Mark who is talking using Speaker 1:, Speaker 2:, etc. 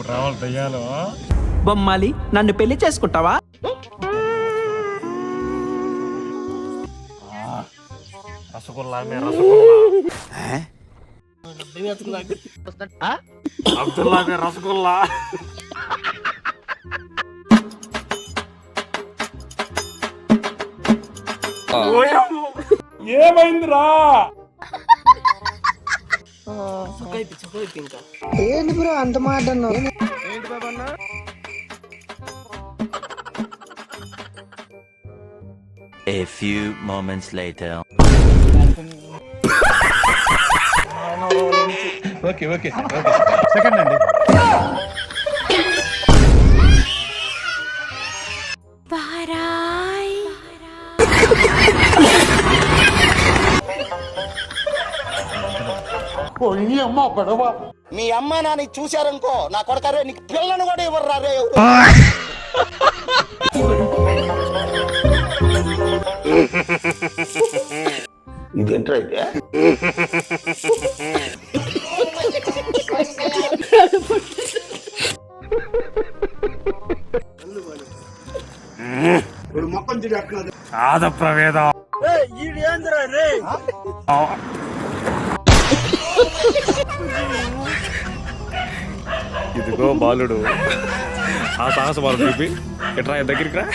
Speaker 1: రావాలి దయ్యాలు.
Speaker 2: బొమ్మాలి నన్ను పెళ్లి చేసుకుంటావా?
Speaker 1: రసగుల్లా మే రసగుల్లా. అబ్దుల్లా మే రసగుల్లా. ఏమైందిరా?
Speaker 3: ఏంటి బ్రో అంత మాట అన్నావు?
Speaker 1: ఏంటి బాబా అన్న?
Speaker 4: A few moments later.
Speaker 1: Okay okay okay second అండి.
Speaker 5: మీ అమ్మ నాన్న చూశారనుకో నా కొడకరే నీకు పిల్లను కూడా ఇవ్వరు రే. ఇదేంట్రా అయితే
Speaker 1: ఆద ప్రవేదం. ఇదిగో బాలుడు ఆ సాహస బాలు చూపి ఎట్రా దగ్గరికి రా.